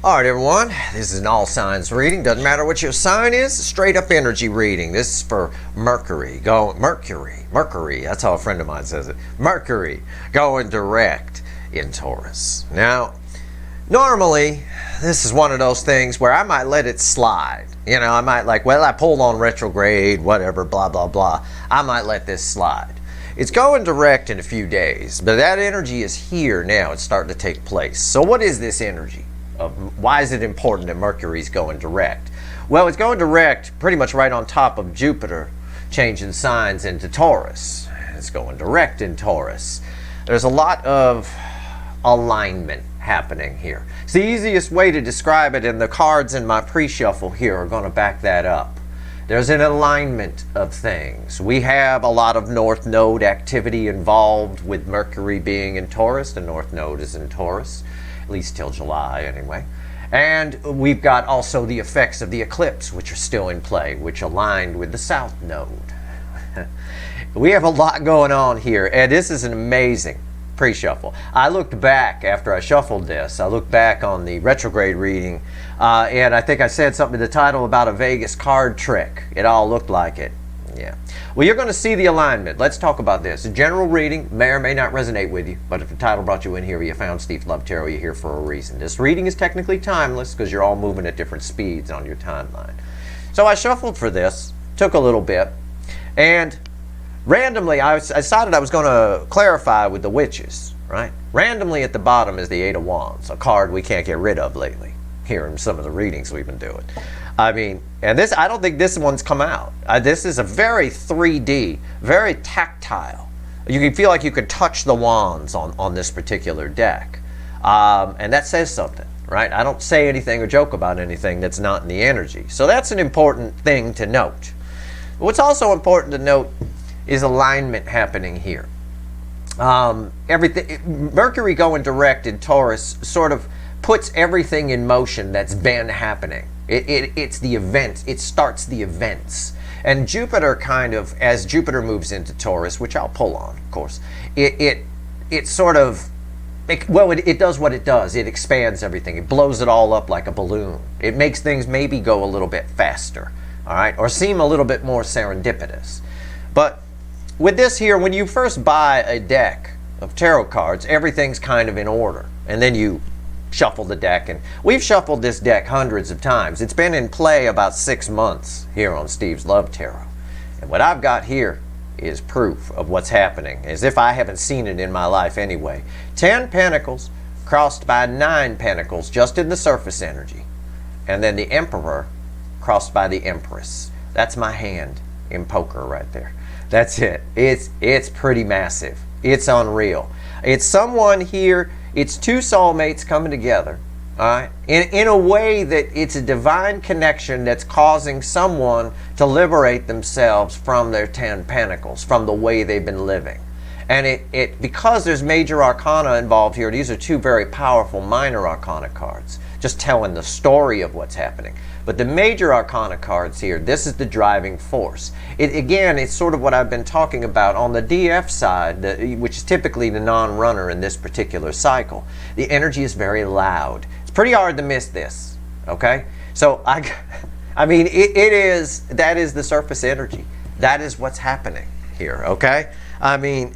Alright everyone, this is an all signs reading. Doesn't matter what your sign is, straight up energy reading. This is for Mercury. Mercury, that's how a friend of mine says it. Mercury going direct in Taurus. Now, normally, this is one of those things where I might let it slide. You know, I might I pulled on retrograde, whatever, blah, blah, blah. I might let this slide. It's going direct in a few days, but that energy is here now. It's starting to take place. So what is this energy? Why is it important that Mercury's going direct? Well, it's going direct pretty much right on top of Jupiter changing signs into Taurus. It's going direct in Taurus. There's a lot of alignment happening here. It's the easiest way to describe it, and the cards in my pre-shuffle here are going to back that up. There's an alignment of things. We have a lot of North Node activity involved with Mercury being in Taurus. The North Node is in Taurus, at least till July anyway. And we've got also the effects of the eclipse, which are still in play, which aligned with the South Node. We have a lot going on here, and this is an amazing pre-shuffle. I looked back after I shuffled this. I looked back on the retrograde reading, and I think I said something in the title about a Vegas card trick. It all looked like it. Yeah. Well, you're going to see the alignment. Let's talk about this. A general reading may or may not resonate with you, but if the title brought you in here, you found Steve's Love Tarot, you're here for a reason. This reading is technically timeless because you're all moving at different speeds on your timeline. So I shuffled for this, took a little bit, and randomly I decided I was going to clarify with the witches, right? Randomly at the bottom is the Eight of Wands, a card we can't get rid of lately, here in some of the readings we've been doing. I mean, and this, I don't think this one's come out. This is a very 3D, very tactile. You can feel like you could touch the wands on this particular deck. And that says something, right? I don't say anything or joke about anything that's not in the energy. So that's an important thing to note. What's also important to note is alignment happening here. Mercury going direct in Taurus sort of puts everything in motion that's been happening. It's the event. It starts the events. And Jupiter kind of, as Jupiter moves into Taurus, which I'll pull on, of course, it does what it does. It expands everything. It blows it all up like a balloon. It makes things maybe go a little bit faster, all right, or seem a little bit more serendipitous. But with this here, when you first buy a deck of tarot cards, everything's kind of in order. And then you shuffle the deck, and we've shuffled this deck hundreds of times. It's been in play about 6 months here on Steve's Love Tarot. And what I've got here is proof of what's happening, as if I haven't seen it in my life anyway. 10 Pentacles crossed by 9 Pentacles just in the surface energy. And then the Emperor crossed by the Empress. That's my hand in poker right there. That's it. It's pretty massive. It's unreal. It's someone here, it's two soulmates coming together, all right, in a way that it's a divine connection that's causing someone to liberate themselves from their 10 Pentacles, from the way they've been living. And because there's major arcana involved here, these are two very powerful minor arcana cards, just telling the story of what's happening. But the major arcana cards here, this is the driving force. Again, it's sort of what I've been talking about on the DF side, which is typically the non-runner in this particular cycle. The energy is very loud. It's pretty hard to miss this, okay? So, I mean, that is the surface energy. That is what's happening here, okay? I mean,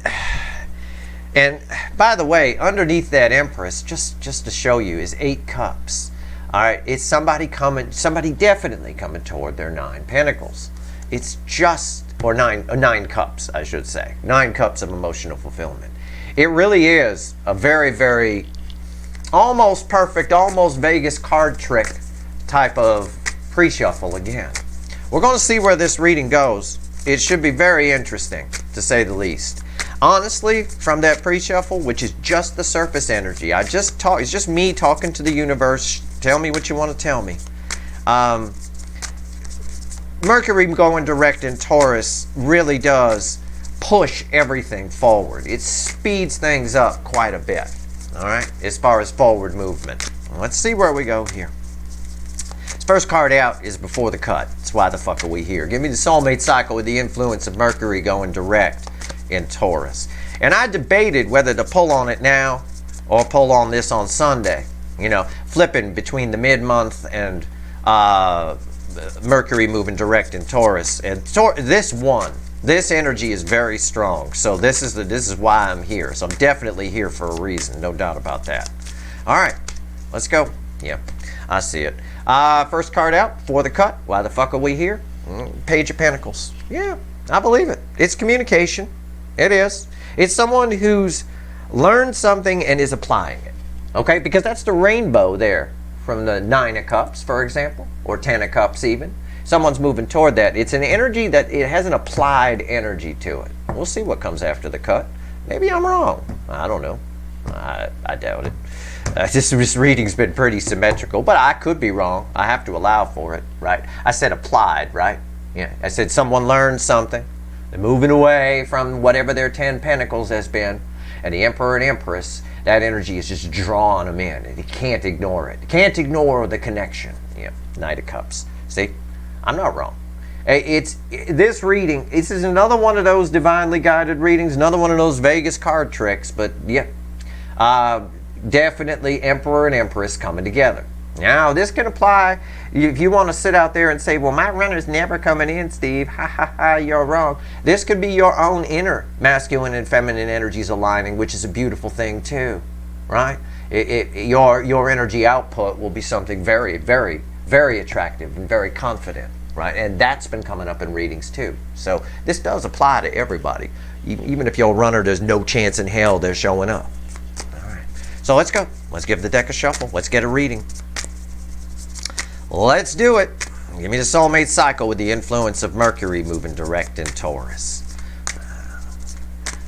and by the way, underneath that Empress, just to show you, is 8 cups. All right, it's somebody definitely coming toward their 9 Pentacles. It's just, or nine cups, I should say. 9 cups of emotional fulfillment. It really is a very, very, almost perfect, almost Vegas card trick type of pre-shuffle again. We're going to see where this reading goes. It should be very interesting, to say the least. Honestly, from that pre-shuffle, which is just the surface energy, it's just me talking to the universe. Tell me what you want to tell me. Mercury going direct in Taurus really does push everything forward. It speeds things up quite a bit, all right, as far as forward movement. Let's see where we go here. This first card out is Before the Cut. That's why the fuck are we here. Give me the soulmate cycle with the influence of Mercury going direct in Taurus. And I debated whether to pull on it now or pull on this on Sunday. You know, flipping between the mid-month and Mercury moving direct in Taurus. And this energy is very strong. So this is why I'm here. So I'm definitely here for a reason, no doubt about that. All right, let's go. Yeah, I see it. First card out for the cut. Why the fuck are we here? Page of Pentacles. Yeah, I believe it. It's communication. It is. It's someone who's learned something and is applying it. Okay, because that's the rainbow there from the 9 of Cups, for example, or 10 of Cups even. Someone's moving toward that. It's an energy that it has an applied energy to it. We'll see what comes after the cut. Maybe I'm wrong. I don't know. I doubt it. This reading's been pretty symmetrical, but I could be wrong. I have to allow for it, right? I said applied, right? Yeah. I said someone learned something. They're moving away from whatever their 10 Pentacles has been. And the Emperor and Empress, that energy is just drawing them in. And you can't ignore it. You can't ignore the connection. Yeah, Knight of Cups. See, I'm not wrong. This reading, this is another one of those divinely guided readings, another one of those Vegas card tricks, but yeah, definitely Emperor and Empress coming together. Now, this can apply if you want to sit out there and say, well, my runner's never coming in, Steve. Ha, ha, ha, you're wrong. This could be your own inner masculine and feminine energies aligning, which is a beautiful thing too, right? Your energy output will be something very, very, very attractive and very confident, right? And that's been coming up in readings too. So this does apply to everybody. Even if you're a runner, there's no chance in hell they're showing up. All right. So let's go. Let's give the deck a shuffle. Let's get a reading. Let's do it. Give me the soulmate cycle with the influence of Mercury moving direct in Taurus.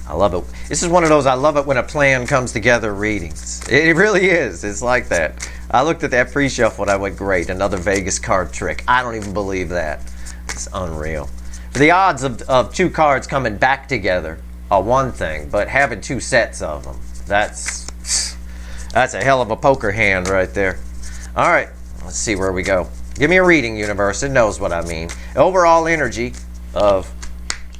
I love it. This is one of those, I love it when a plan comes together readings. It really is. It's like that. I looked at that pre-shuffle and I went, great, another Vegas card trick. I don't even believe that. It's unreal. The odds of 2 cards coming back together are one thing, but having 2 sets of them, that's a hell of a poker hand right there. All right. Let's see where we go. Give me a reading, universe. It knows what I mean. Overall energy of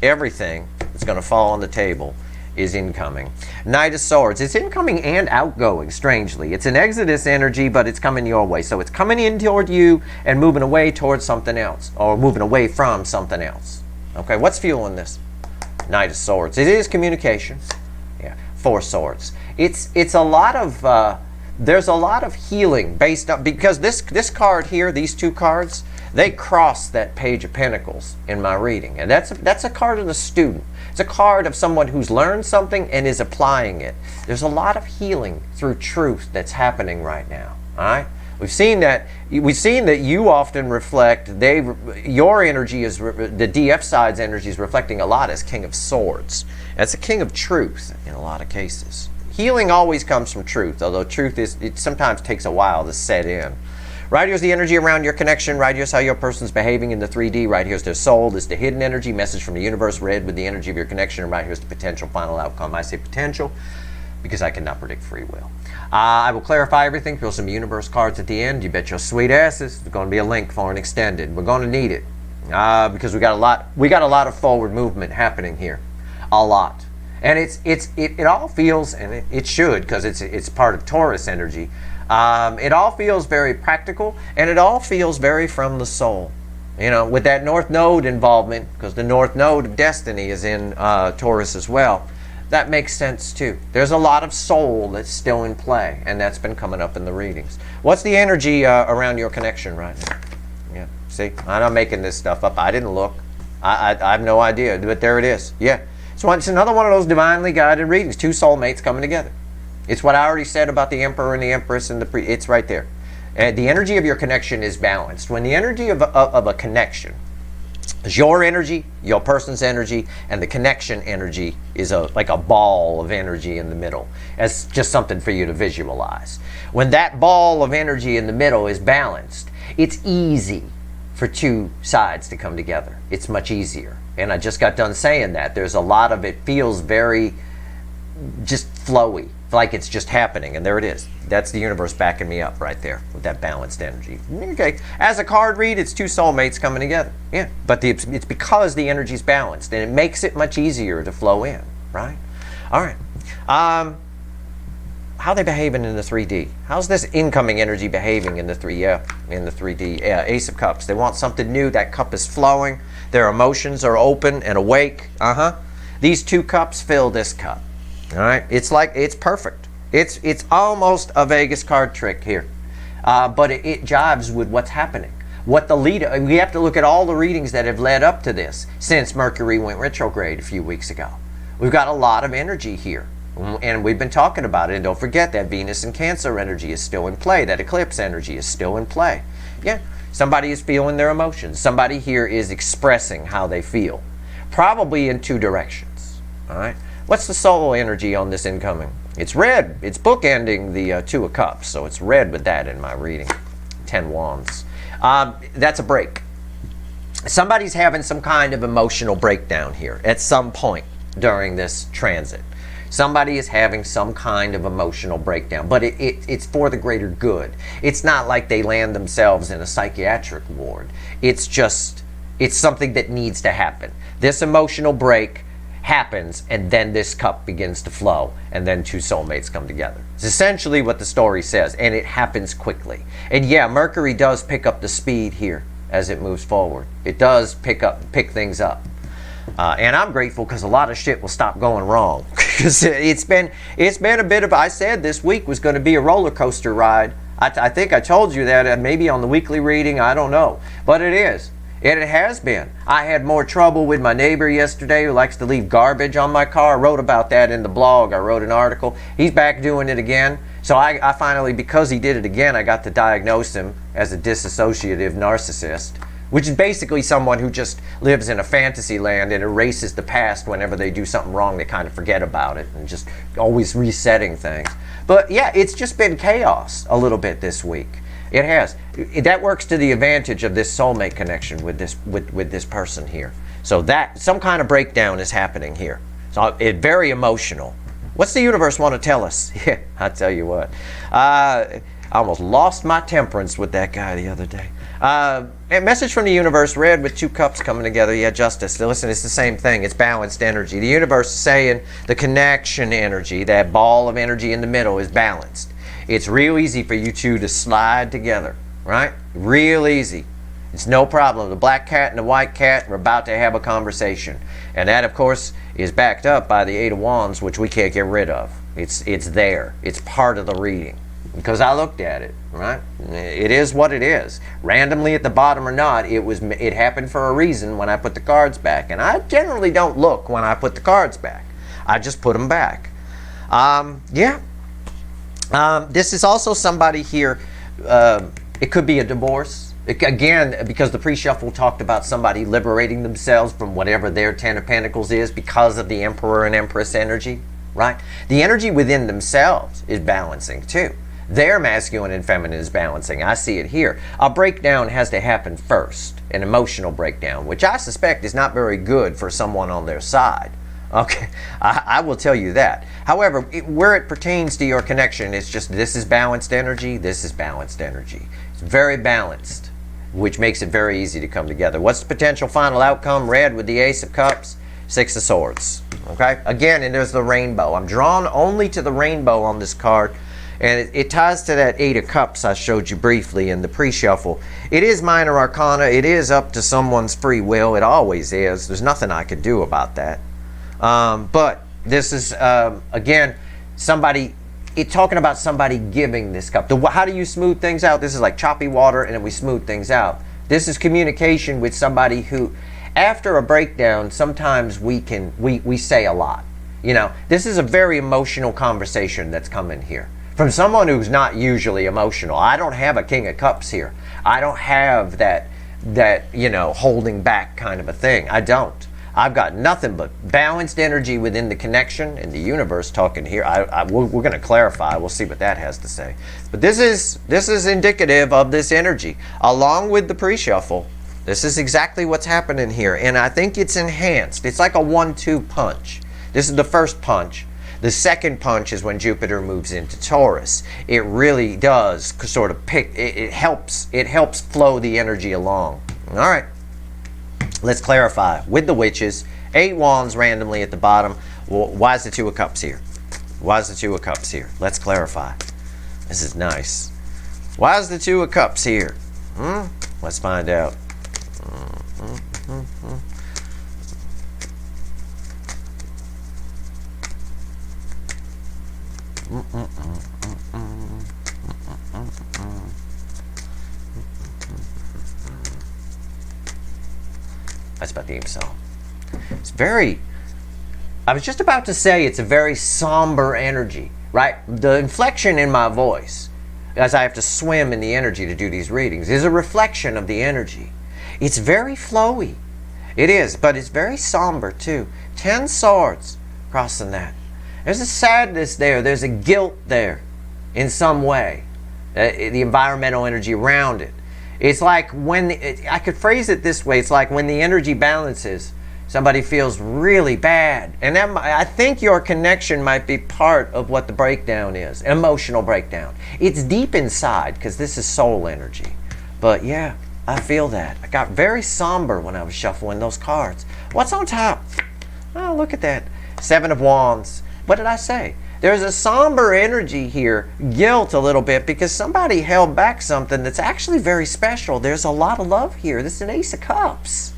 everything that's going to fall on the table is incoming. Knight of Swords. It's incoming and outgoing, strangely. It's an exodus energy, but it's coming your way. So it's coming in toward you and moving away towards something else, or moving away from something else. Okay, what's fueling this? Knight of Swords. It is communication. Yeah, 4 Swords. It's a lot of... there's a lot of healing based up, because this card here, these 2 cards, they cross that Page of Pentacles in my reading. And that's a card of the student. It's a card of someone who's learned something and is applying it. There's a lot of healing through truth that's happening right now. All right? We've seen that you often reflect, your energy is, the DF side's energy is reflecting a lot as King of Swords. That's a King of Truth in a lot of cases. Healing always comes from truth, although truth it sometimes takes a while to set in. Right here's the energy around your connection. Right here's how your person's behaving in the 3D. Right here's their soul. This is the hidden energy, message from the universe read with the energy of your connection. And right here's the potential final outcome. I say potential because I cannot predict free will. I will clarify everything. Throw some universe cards at the end. You bet your sweet asses there's going to be a link for an extended. We're going to need it because we got a lot of forward movement happening here. A lot. And it all feels, and it should, because it's part of Taurus energy. It all feels very practical, and it all feels very from the soul. You know, with that North Node involvement, because the North Node of destiny is in Taurus as well. That makes sense too. There's a lot of soul that's still in play, and that's been coming up in the readings. What's the energy around your connection right now? Yeah, see, I'm not making this stuff up. I didn't look. I have no idea, but there it is. Yeah. So it's another one of those divinely guided readings. 2 soulmates coming together. It's what I already said about the Emperor and the Empress and it's right there. And the energy of your connection is balanced. When the energy of a connection is your energy, your person's energy, and the connection energy is like a ball of energy in the middle. It's just something for you to visualize. When that ball of energy in the middle is balanced, it's easy for 2 sides to come together. It's much easier. And I just got done saying that. There's a lot of it feels very just flowy, like it's just happening. And there it is. That's the universe backing me up right there with that balanced energy. Okay. As a card read, it's 2 soulmates coming together. Yeah. But it's because the energy's balanced, and it makes it much easier to flow in, right? All right. How how are they behaving in the 3D? How's this incoming energy behaving in the 3D? Ace of Cups. They want something new. That cup is flowing. Their emotions are open and awake. These 2 cups fill this cup. All right. It's like, it's perfect. It's almost a Vegas card trick here, but it jives with what's happening. What the lead, we have to look at all the readings that have led up to this since Mercury went retrograde a few weeks ago. We've got a lot of energy here, and we've been talking about it. And don't forget that Venus and Cancer energy is still in play. That eclipse energy is still in play. Yeah, somebody is feeling their emotions. Somebody here is expressing how they feel, probably in 2 directions. All right. What's the soul energy on this incoming? It's red. It's bookending the 2 of Cups, so it's red with that in my reading. 10 Wands. That's a break. Somebody's having some kind of emotional breakdown here at some point during this transit. Somebody is having some kind of emotional breakdown, but it's for the greater good. It's not like they land themselves in a psychiatric ward. It's just, it's something that needs to happen. This emotional break happens, and then this cup begins to flow, and then 2 soulmates come together. It's essentially what the story says, and it happens quickly. And yeah, Mercury does pick up the speed here as it moves forward. It does pick things up. And I'm grateful because a lot of shit will stop going wrong. Because it's been a bit of, I said this week was going to be a roller coaster ride. I think I told you that maybe on the weekly reading, I don't know. But it is. It has been. I had more trouble with my neighbor yesterday who likes to leave garbage on my car. I wrote about that in the blog. I wrote an article. He's back doing it again. So I finally, because he did it again, I got to diagnose him as a dissociative narcissist, which is basically someone who just lives in a fantasy land and erases the past whenever they do something wrong. They kind of forget about it and just always resetting things. But yeah, it's just been chaos a little bit this week. It has. That works to the advantage of this soulmate connection with this person here. So that some kind of breakdown is happening here. So it's very emotional. What's the universe want to tell us? Yeah, I tell you what. I almost lost my temperance with that guy the other day. A message from the universe, red with 2 cups coming together. Yeah, justice. Listen, it's the same thing. It's balanced energy. The universe is saying the connection energy, that ball of energy in the middle, is balanced. It's real easy for you 2 to slide together, right? Real easy. It's no problem. The black cat and the white cat are about to have a conversation. And that, of course, is backed up by the 8 of Wands, which we can't get rid of. It's there. It's part of the reading. Because I looked at it, right? It is what it is. Randomly at the bottom or not, it happened for a reason when I put the cards back. And I generally don't look when I put the cards back. I just put them back. Yeah. This is also somebody here, it could be a divorce. Again, because the pre-shuffle talked about somebody liberating themselves from whatever their 10 of Pentacles is because of the Emperor and Empress energy, right? The energy within themselves is balancing too. Their masculine and feminine is balancing. I see it here. A breakdown has to happen first, an emotional breakdown, which I suspect is not very good for someone on their side. Okay, I will tell you that. However, where it pertains to your connection, it's just this is balanced energy, this is balanced energy. It's very balanced, which makes it very easy to come together. What's the potential final outcome? Red with the Ace of Cups, 6 of Swords. Okay, again, and there's the rainbow. I'm drawn only to the rainbow on this card, and it ties to that 8 of Cups I showed you briefly in the pre-shuffle. It is minor arcana. It is up to someone's free will. It always is. There's nothing I could do about that. But this is, again, somebody, talking about somebody giving this cup. How do you smooth things out? This is like choppy water, and then we smooth things out. This is communication with somebody who, after a breakdown, sometimes we say a lot. You know, this is a very emotional conversation that's coming here. From someone who's not usually emotional. I don't have a King of Cups here. I don't have that, you know, holding back kind of a thing. I don't. I've got nothing but balanced energy within the connection and the universe talking here. We're going to clarify. We'll see what that has to say. But this is indicative of this energy. Along with the pre-shuffle, this is exactly what's happening here. And I think it's enhanced. It's like a 1-2 punch. This is the first punch. The second punch is when Jupiter moves into Taurus. It really does sort of it helps flow the energy along. All right. Let's clarify. With the witches, 8 wands randomly at the bottom. Well, why is the 2 of cups here? Why is the Two of Cups here? Let's clarify. This is nice. Why is the Two of Cups here? Let's find out. That's my theme song. It's very, I was just about to say it's a very somber energy, right? The inflection in my voice, as I have to swim in the energy to do these readings, is a reflection of the energy. It's very flowy. It is, but it's very somber too. 10 swords crossing that. There's a sadness there. There's a guilt there in some way. The environmental energy around it. It's like when, I could phrase it this way, it's like when the energy balances, somebody feels really bad. And that, I think your connection might be part of what the breakdown is, emotional breakdown. It's deep inside because this is soul energy. But yeah, I feel that. I got very somber when I was shuffling those cards. What's on top? Oh, look at that. 7 of Wands. What did I say? There's a somber energy here, guilt a little bit, because somebody held back something that's actually very special. There's a lot of love here. This is an Ace of Cups,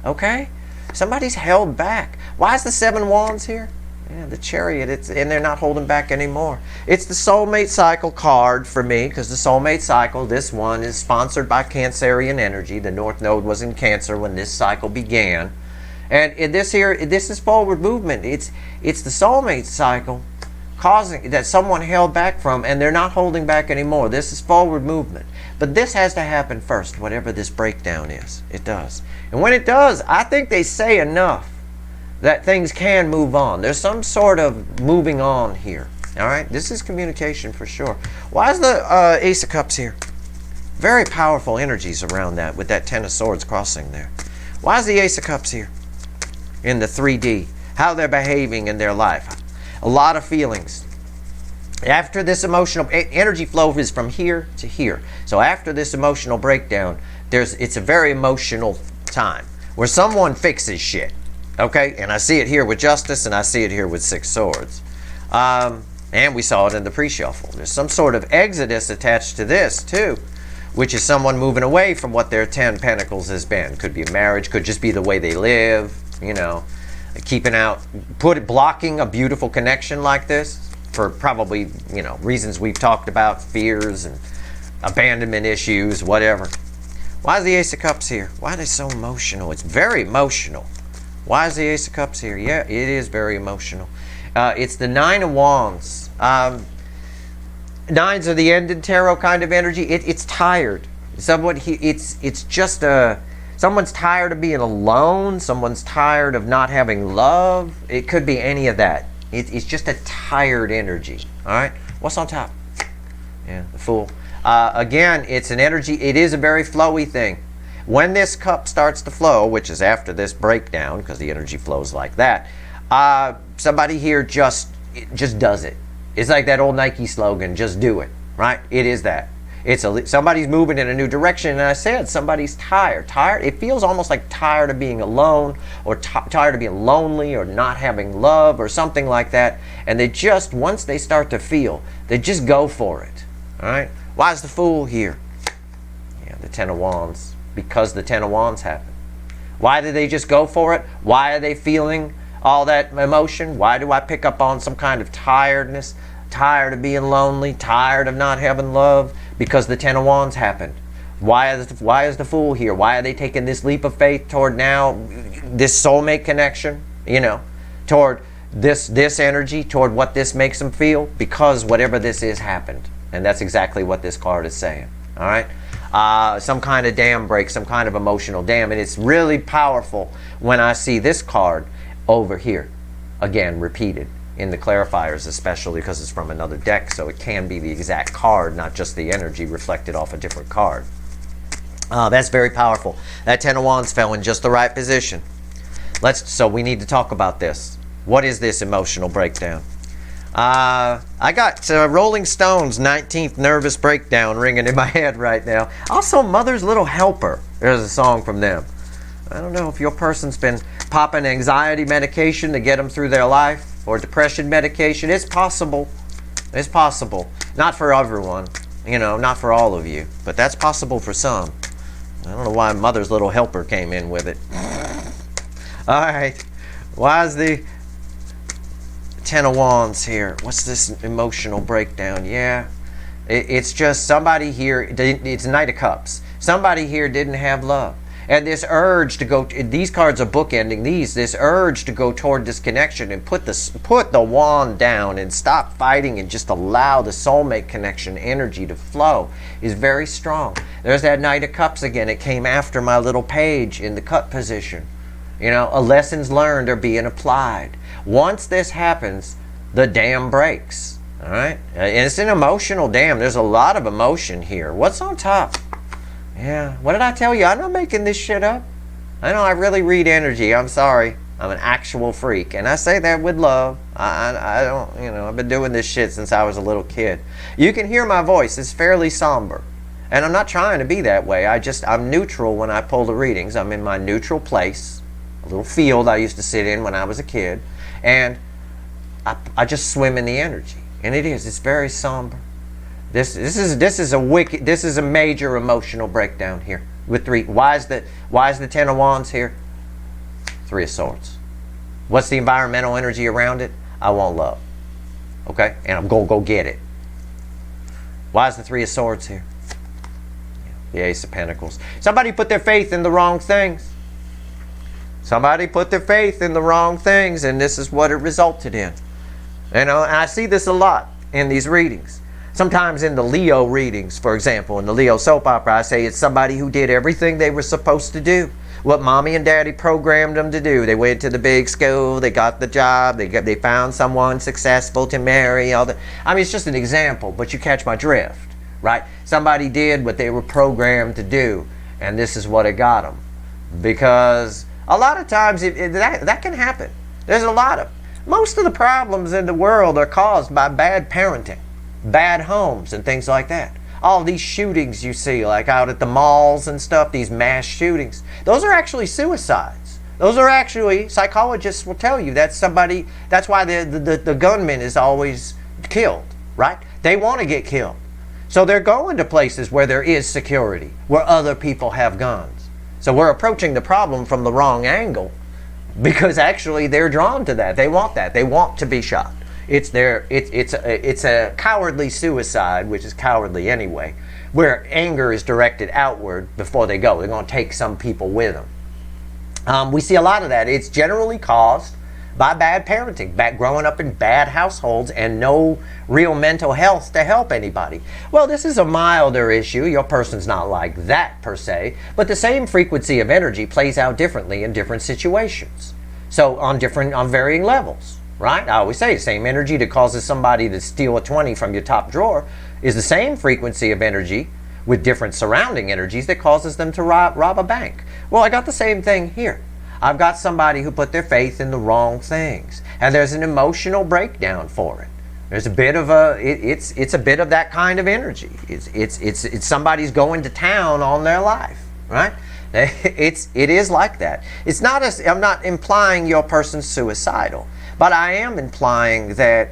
okay? Somebody's held back. Why is the 7 Wands here? Yeah, the Chariot, and they're not holding back anymore. It's the Soulmate Cycle card for me, because the Soulmate Cycle, this one is sponsored by Cancerian energy. The North Node was in Cancer when this cycle began. And this here, this is forward movement. It's the Soulmate Cycle causing that someone held back from, and they're not holding back anymore. This is forward movement. But this has to happen first, whatever this breakdown is. It does. And when it does, I think they say enough that things can move on. There's some sort of moving on here. All right? This is communication for sure. Why is the Ace of Cups here? Very powerful energies around that with that 10 of Swords crossing there. Why is the Ace of Cups here? In the 3D. How they're behaving in their life. A lot of feelings. After this emotional energy flow is from here to here. So after this emotional breakdown, it's a very emotional time where someone fixes shit. Okay? And I see it here with Justice, and I see it here with 6 Swords. And we saw it in the pre-shuffle. There's some sort of exodus attached to this too, which is someone moving away from what their 10 Pentacles has been. Could be a marriage, could just be the way they live, you know. Keeping out, blocking a beautiful connection like this for probably, you know, reasons we've talked about, fears and abandonment issues, whatever. Why is the Ace of Cups here? Why are they so emotional? It's very emotional. Why is the Ace of Cups here? Yeah, it is very emotional. It's the 9 of Wands. Nines are the ended tarot kind of energy. It's tired. It's just a... Someone's tired of being alone. Someone's tired of not having love. It could be any of that. It's just a tired energy. All right? What's on top? Yeah, the Fool. Again, it's an energy. It is a very flowy thing. When this cup starts to flow, which is after this breakdown, because the energy flows like that, somebody here just does it. It's like that old Nike slogan, just do it. Right? It is that. Somebody's moving in a new direction, and I said somebody's tired. It feels almost like tired of being alone, or tired of being lonely, or not having love, or something like that. And they just, once they start to feel, they just go for it. All right? Why is the Fool here? Yeah, the 10 of Wands. Because the 10 of Wands happened. Why did they just go for it? Why are they feeling all that emotion? Why do I pick up on some kind of tiredness? Tired of being lonely, tired of not having love, because the 10 of Wands happened. Why is the Fool here? Why are they taking this leap of faith toward now this soulmate connection, you know, toward this energy, toward what this makes them feel? Because whatever this is happened. And that's exactly what this card is saying. All right? Some kind of dam break, some kind of emotional dam. And it's really powerful when I see this card over here, again, repeated. In the clarifiers, especially because it's from another deck, so it can be the exact card, not just the energy reflected off a different card. That's very powerful. That 10 of Wands fell in just the right position. So we need to talk about this. What is this emotional breakdown? I got Rolling Stones' 19th Nervous Breakdown ringing in my head right now. Also, Mother's Little Helper. There's a song from them. I don't know if your person's been popping anxiety medication to get them through their life. or depression medication. It's possible. It's possible. Not for everyone, you know, not for all of you, but that's possible for some. I don't know why Mother's Little Helper came in with it. All right. Why is the Ten of Wands here? What's this emotional breakdown? Yeah. It's just somebody here, it's Knight of Cups. Somebody here didn't have love. And this urge to go, these cards are bookending these, this urge to go toward this connection and put the wand down and stop fighting and just allow the soulmate connection energy to flow is very strong. There's that Knight of Cups again. It came after my little page in the cut position. You know, lessons learned are being applied. Once this happens, the dam breaks. All right? And it's an emotional dam. There's a lot of emotion here. What's on top? Yeah, what did I tell you? I'm not making this shit up. I know I really read energy. I'm sorry. I'm an actual freak. And I say that with love. I don't, you know, I've been doing this shit since I was a little kid. You can hear my voice. It's fairly somber. And I'm not trying to be that way. I'm neutral when I pull the readings. I'm in my neutral place. A little field I used to sit in when I was a kid. And I just swim in the energy. And it's very somber. This is a major emotional breakdown here with three. Why is the Ten of Wands here? Three of Swords. What's the environmental energy around it? I want love. Okay? And I'm gonna go get it. Why is the Three of Swords here? The Ace of Pentacles. Somebody put their faith in the wrong things. Somebody put their faith in the wrong things, and this is what it resulted in. You know, and I see this a lot in these readings. Sometimes in the Leo readings, for example, in the Leo soap opera, I say it's somebody who did everything they were supposed to do. What mommy and daddy programmed them to do. They went to the big school, they got the job, they found someone successful to marry. I mean, it's just an example, but you catch my drift, right? Somebody did what they were programmed to do, and this is what it got them. Because a lot of times that can happen. There's most of the problems in the world are caused by bad parenting. Bad homes and things like that. All these shootings you see, like out at the malls and stuff, these mass shootings, those are actually suicides. Those are actually, psychologists will tell you, that's why the gunman is always killed, right? They want to get killed. So they're going to places where there is security, where other people have guns. So we're approaching the problem from the wrong angle, because actually they're drawn to that. They want that. They want to be shot. It's a cowardly suicide, which is cowardly anyway, where anger is directed outward before they go. They're going to take some people with them. We see a lot of that. It's generally caused by bad parenting, growing up in bad households and no real mental health to help anybody. Well, this is a milder issue. Your person's not like that per se, but the same frequency of energy plays out differently in different situations. So on varying levels. Right? I always say the same energy that causes somebody to steal a 20 from your top drawer is the same frequency of energy with different surrounding energies that causes them to rob a bank. Well, I got the same thing here. I've got somebody who put their faith in the wrong things, and there's an emotional breakdown for it. There's a bit of it's a bit of that kind of energy. It's somebody's going to town on their life, right? It is like that. It's not I'm not implying your person's suicidal. But I am implying that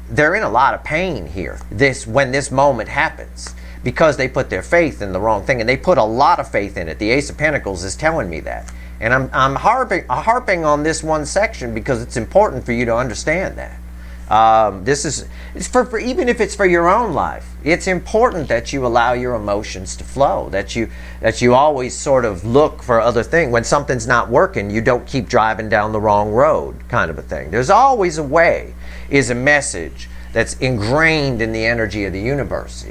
they're in a lot of pain here when this moment happens, because they put their faith in the wrong thing, and they put a lot of faith in it. The Ace of Pentacles is telling me that. And I'm harping on this one section because it's important for you to understand that. It's for even if it's for your own life, it's important that you allow your emotions to flow, that you always sort of look for other things. When something's not working, you don't keep driving down the wrong road, kind of a thing. There's always a way, is a message that's ingrained in the energy of the universe.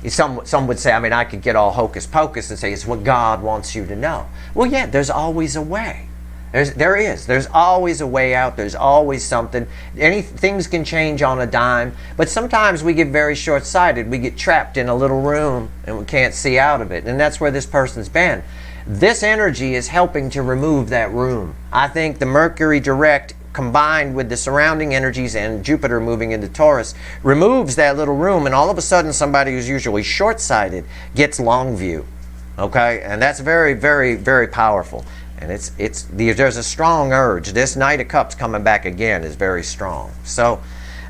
Some would say, I mean, I could get all hocus pocus and say it's what God wants you to know. Well, yeah, there's always a way. There's always a way out. There's always something. Things can change on a dime, but sometimes we get very short-sighted. We get trapped in a little room and we can't see out of it, and that's where this person's been. This energy is helping to remove that room. I think the Mercury Direct, combined with the surrounding energies and Jupiter moving into Taurus, removes that little room, and all of a sudden somebody who's usually short-sighted gets long view. Okay, and that's very, very, very powerful. And there's a strong urge. This Knight of Cups coming back again is very strong. So,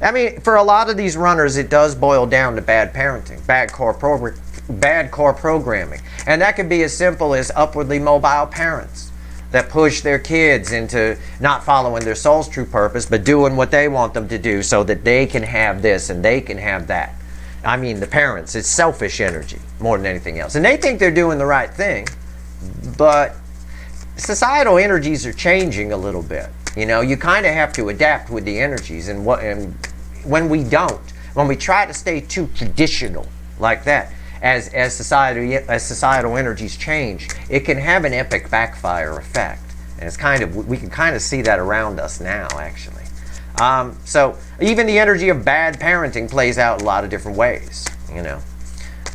I mean, for a lot of these runners, it does boil down to bad parenting, bad core programming. And that could be as simple as upwardly mobile parents that push their kids into not following their soul's true purpose, but doing what they want them to do so that they can have this and they can have that. I mean, the parents, it's selfish energy more than anything else. And they think they're doing the right thing, but societal energies are changing a little bit. You know, you kind of have to adapt with the energies, and when we don't, when we try to stay too traditional like that, as societal energies change, it can have an epic backfire effect. And it's we can kind of see that around us now, actually. So even the energy of bad parenting plays out a lot of different ways. You know,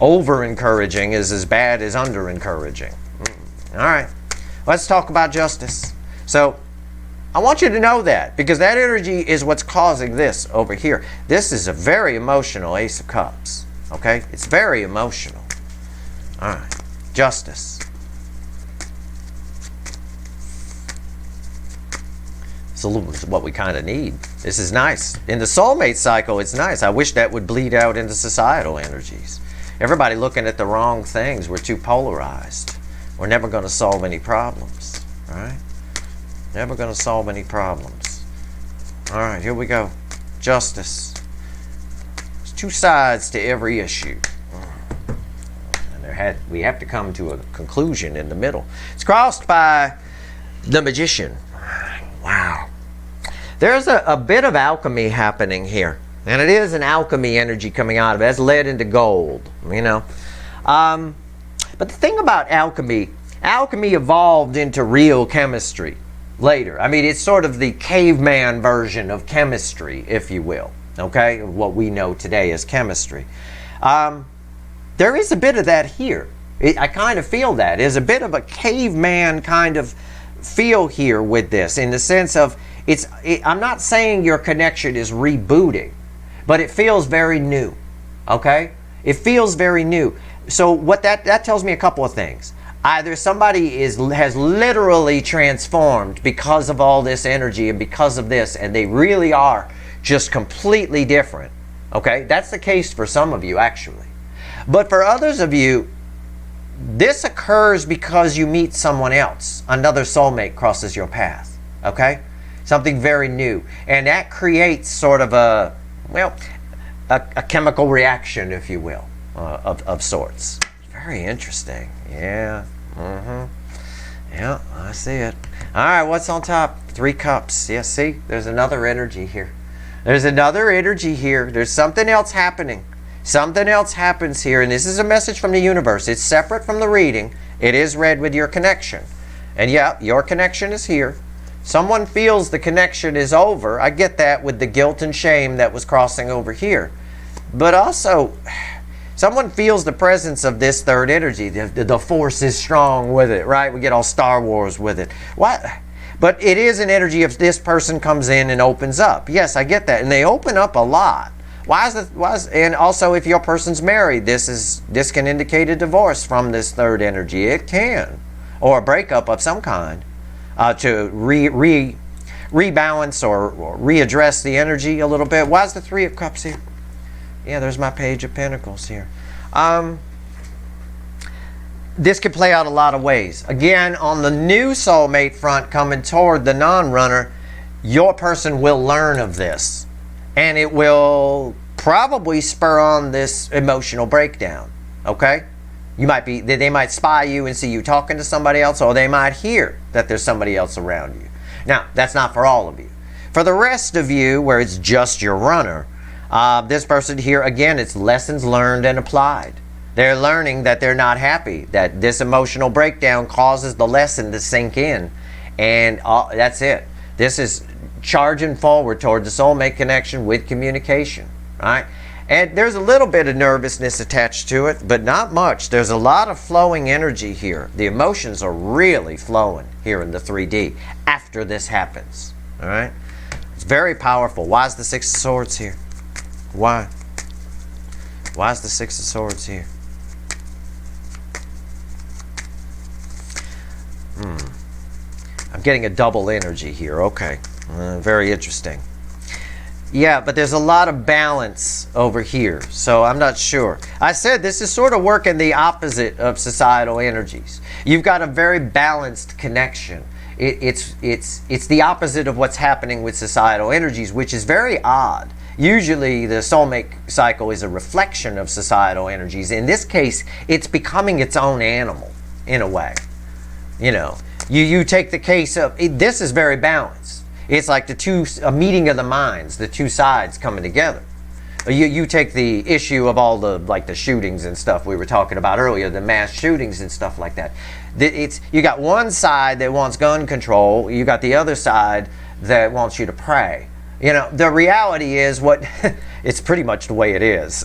over encouraging is as bad as under encouraging. All right. Let's talk about justice. So I want you to know that, because that energy is what's causing this over here. This is a very emotional Ace of Cups. Okay? It's very emotional. All right. Justice. It's what we kind of need. This is nice. In the soulmate cycle, it's nice. I wish that would bleed out into societal energies. Everybody looking at the wrong things. We're too polarized. We're never going to solve any problems, right? Never going to solve any problems. All right, here we go. Justice. There's two sides to every issue. And we have to come to a conclusion in the middle. It's crossed by the Magician. Wow. There's a bit of alchemy happening here. And it is an alchemy energy coming out of it. That's lead into gold, you know. But the thing about alchemy evolved into real chemistry later. I mean, it's sort of the caveman version of chemistry, if you will, okay? What we know today as chemistry. There is a bit of that here. I kind of feel that. There's a bit of a caveman kind of feel here with this, in the sense of, I'm not saying your connection is rebooting, but it feels very new, okay? It feels very new. So what that tells me a couple of things. Either somebody has literally transformed because of all this energy and because of this, and they really are just completely different. Okay? That's the case for some of you, actually. But for others of you, this occurs because you meet someone else. Another soulmate crosses your path. Okay? Something very new. And that creates sort of a chemical reaction, if you will, of sorts. Very interesting. Yeah. Yeah, I see it. All right, what's on top? 3 cups. Yeah, see? There's another energy here. There's another energy here. There's something else happening. Something else happens here, and this is a message from the universe. It's separate from the reading. It is read with your connection. And yeah, your connection is here. Someone feels the connection is over. I get that with the guilt and shame that was crossing over here. But also, someone feels the presence of this third energy. The force is strong with it, right? We get all Star Wars with it. What? But it is an energy if this person comes in and opens up. Yes, I get that. And they open up a lot. And also, if your person's married, this can indicate a divorce from this third energy. It can. Or a breakup of some kind. To rebalance or readdress the energy a little bit. Why is the 3 of Cups here? Yeah, there's my Page of Pentacles here. This could play out a lot of ways. Again, on the new soulmate front coming toward the non-runner, your person will learn of this. And it will probably spur on this emotional breakdown. Okay? They might spy you and see you talking to somebody else, or they might hear that there's somebody else around you. Now, that's not for all of you. For the rest of you, where it's just your runner, this person here, again, it's lessons learned and applied. They're learning that they're not happy, that this emotional breakdown causes the lesson to sink in, and that's it. This is charging forward toward the soulmate connection with communication, right? And there's a little bit of nervousness attached to it, but not much. There's a lot of flowing energy here. The emotions are really flowing here in the 3D after this happens, all right? It's very powerful. Why is the 6 of Swords here? Why? Why is the 6 of Swords here? I'm getting a double energy here. Okay. Very interesting. Yeah, but there's a lot of balance over here, so I'm not sure. I said this is sort of working the opposite of societal energies. You've got a very balanced connection. It's the opposite of what's happening with societal energies, which is very odd. Usually the soulmate cycle is a reflection of societal energies. In this case, it's becoming its own animal, in a way. You know, you take the case of, this is very balanced. It's like a meeting of the minds, the two sides coming together. You take the issue of all the shootings and stuff we were talking about earlier, the mass shootings and stuff like that. You got one side that wants gun control, you got the other side that wants you to pray. You know, the reality is it's pretty much the way it is.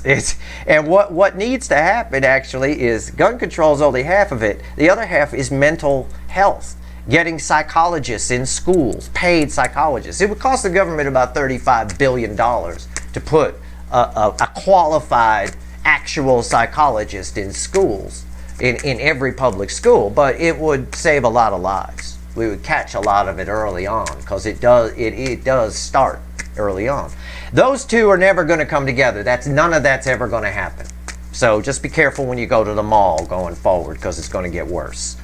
And what needs to happen actually is gun control is only half of it. The other half is mental health. Getting psychologists in schools, paid psychologists. It would cost the government about $35 billion to put a qualified actual psychologist in schools, in every public school, but it would save a lot of lives. We would catch a lot of it early on, because it does start early on. Those two are never going to come together. None of that's ever going to happen. So just be careful when you go to the mall going forward, because it's going to get worse.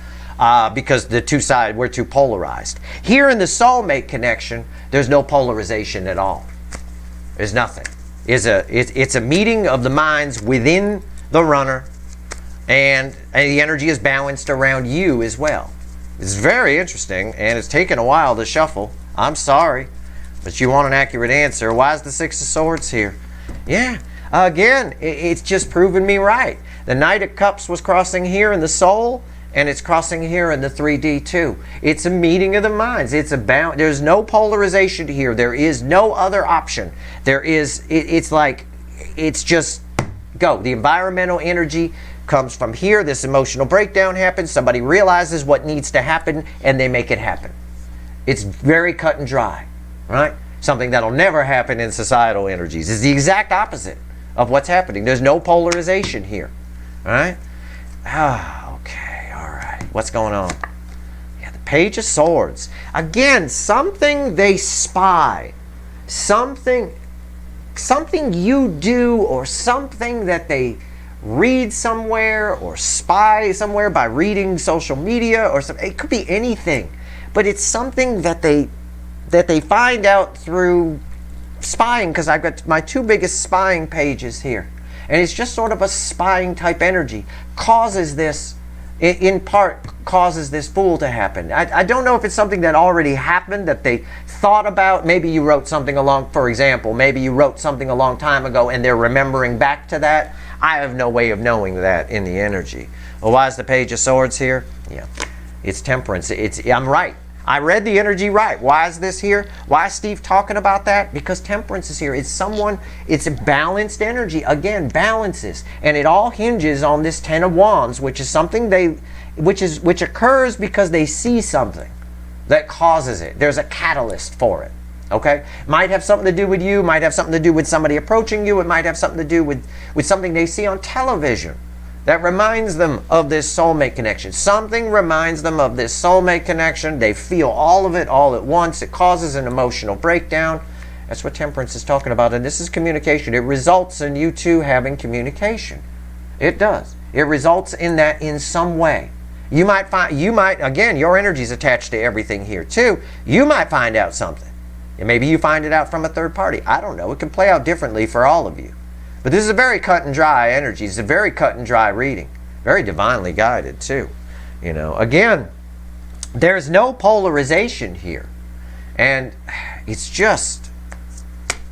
Because the two sides, we're too polarized. Here in the soulmate connection, there's no polarization at all. There's nothing. It's a meeting of the minds within the runner, and the energy is balanced around you as well. It's very interesting, and it's taken a while to shuffle. I'm sorry, but you want an accurate answer. Why is the Six of Swords here? Yeah, again, it's just proven me right. The Knight of Cups was crossing here in the soul, and it's crossing here in the 3D too. It's a meeting of the minds. There's no polarization here. There is no other option. It's just go. The environmental energy comes from here. This emotional breakdown happens. Somebody realizes what needs to happen, and they make it happen. It's very cut and dry, right? Something that'll never happen in societal energies. It's the exact opposite of what's happening. There's no polarization here, all right? Okay. What's going on? Yeah, the Page of Swords. Again, something they spy. Something you do, or something that they read somewhere or spy somewhere by reading social media or something. It could be anything. But it's something that they find out through spying, because I've got my two biggest spying pages here. And it's just sort of a spying type energy. In part causes this fool to happen. I don't know if it's something that already happened, that they thought about. Maybe you wrote something for example, maybe you wrote something a long time ago and they're remembering back to that. I have no way of knowing that in the energy. Well, why is the Page of Swords here? Yeah, it's temperance. I'm right. I read the energy right. Why is this here? Why is Steve talking about that? Because temperance is here. It's a balanced energy. Again, balances. And it all hinges on this Ten of Wands, which is something which occurs because they see something that causes it. There's a catalyst for it. Okay? Might have something to do with you, might have something to do with somebody approaching you, it might have something to do with something they see on television that reminds them of this soulmate connection. Something reminds them of this soulmate connection. They feel all of it all at once. It causes an emotional breakdown. That's what temperance is talking about. And this is communication. It results in you two having communication. It does. It results in that in some way. You might, again, your energy is attached to everything here too. You might find out something. And maybe you find it out from a third party. I don't know. It can play out differently for all of you. But this is a very cut and dry energy. It's a very cut and dry reading. Very divinely guided too. You know, again, there's no polarization here. And it's just,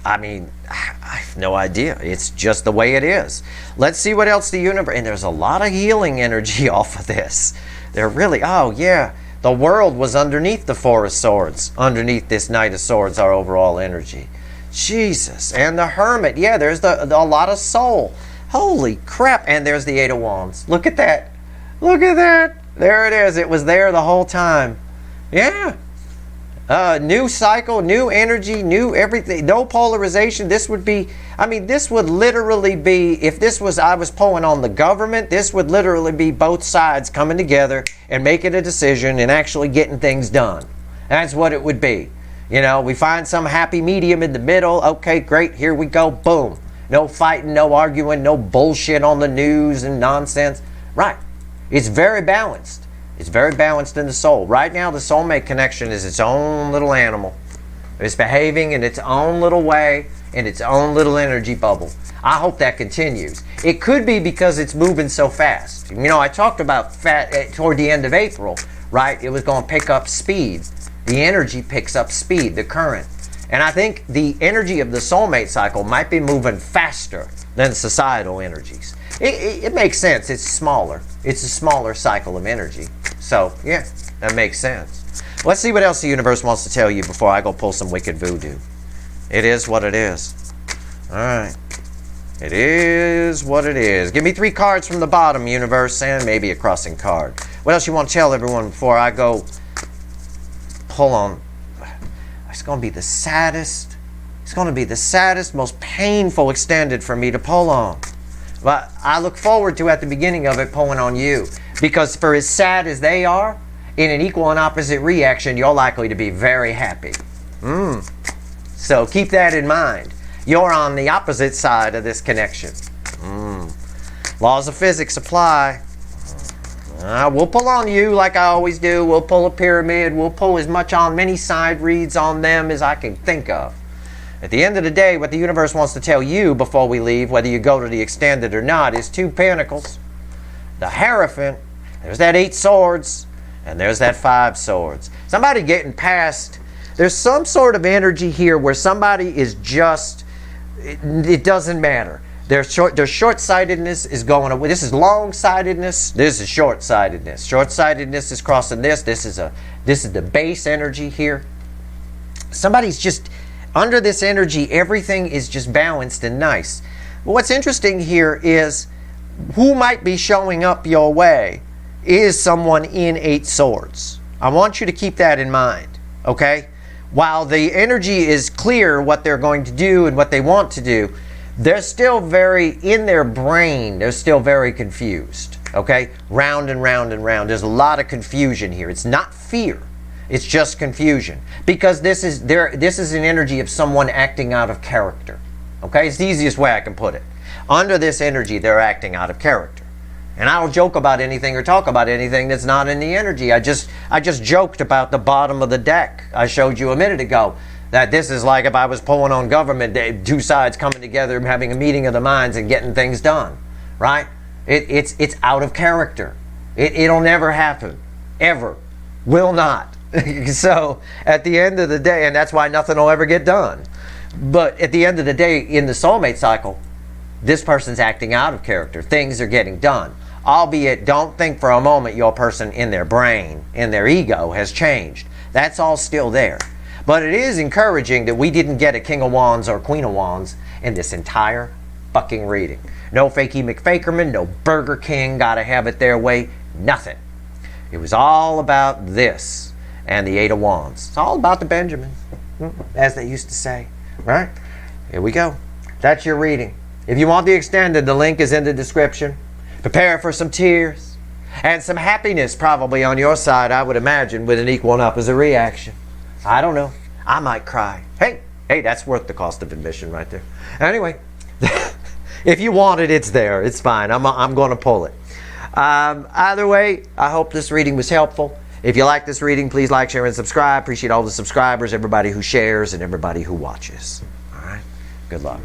I have no idea. It's just the way it is. Let's see what else the universe, and there's a lot of healing energy off of this. They're really, oh yeah, the world was underneath the Four of Swords, underneath this Knight of Swords, our overall energy. Jesus. And the Hermit. Yeah, there's a lot of soul. Holy crap. And there's the Eight of Wands. Look at that. Look at that. There it is. It was there the whole time. Yeah. New cycle, new energy, new everything. No polarization. This would be, this would literally be, if I was pulling on the government, this would literally be both sides coming together and making a decision and actually getting things done. That's what it would be. You know, we find some happy medium in the middle. Okay, great, here we go, boom. No fighting, no arguing, no bullshit on the news and nonsense. Right. It's very balanced. It's very balanced in the soul. Right now, the soulmate connection is its own little animal. It's behaving in its own little way, in its own little energy bubble. I hope that continues. It could be because it's moving so fast. You know, I talked about toward the end of April, right? It was going to pick up speed. The energy picks up speed, the current. And I think the energy of the soulmate cycle might be moving faster than societal energies. It makes sense. It's smaller. It's a smaller cycle of energy. So, yeah, that makes sense. Let's see what else the universe wants to tell you before I go pull some wicked voodoo. It is what it is. All right. It is what it is. Give me 3 cards from the bottom, universe, and maybe a crossing card. What else you want to tell everyone before I go pull on? It's going to be the saddest. It's going to be the saddest, most painful extended for me to pull on. But I look forward to, at the beginning of it, pulling on you. Because for as sad as they are, in an equal and opposite reaction, you're likely to be very happy. So keep that in mind. You're on the opposite side of this connection. Laws of physics apply. We'll pull on you like I always do. We'll pull a pyramid. We'll pull as much on many side reads on them as I can think of. At the end of the day, what the universe wants to tell you before we leave, whether you go to the extended or not, is 2 pentacles. The Hierophant. There's that 8 swords. And there's that 5 swords. Somebody getting past. There's some sort of energy here where somebody is just, it doesn't matter. Their short-sightedness is going away. This is long-sightedness. This is short-sightedness. Short-sightedness is crossing this. This is the base energy here. Somebody's just under this energy. Everything is just balanced and nice. But what's interesting here is who might be showing up your way is someone in 8 swords. I want you to keep that in mind. Okay? While the energy is clear what they're going to do and what they want to do, they're still very, in their brain, they're still very confused. Okay? Round and round and round. There's a lot of confusion here. It's not fear. It's just confusion. Because this is an energy of someone acting out of character. Okay? It's the easiest way I can put it. Under this energy, they're acting out of character. And I don't joke about anything or talk about anything that's not in the energy. I just joked about the bottom of the deck. I showed you a minute ago that this is like if I was pulling on government, 2 sides coming together, having a meeting of the minds and getting things done, right? It's out of character. It'll never happen, ever, will not. So at the end of the day, and that's why nothing will ever get done. But at the end of the day, in the soulmate cycle, this person's acting out of character. Things are getting done. Albeit, don't think for a moment your person in their brain, in their ego, has changed. That's all still there. But it is encouraging that we didn't get a King of Wands or Queen of Wands in this entire fucking reading. No Fakey McFakerman, no Burger King, gotta have it their way, nothing. It was all about this and the 8 of Wands. It's all about the Benjamin, as they used to say, right? Here we go. That's your reading. If you want the extended, the link is in the description. Prepare for some tears and some happiness probably on your side, I would imagine, with an equal and opposite reaction. I don't know. I might cry. Hey, that's worth the cost of admission right there. Anyway, if you want it, it's there. It's fine. I'm going to pull it. Either way, I hope this reading was helpful. If you like this reading, please like, share, and subscribe. Appreciate all the subscribers, everybody who shares, and everybody who watches. All right? Good luck.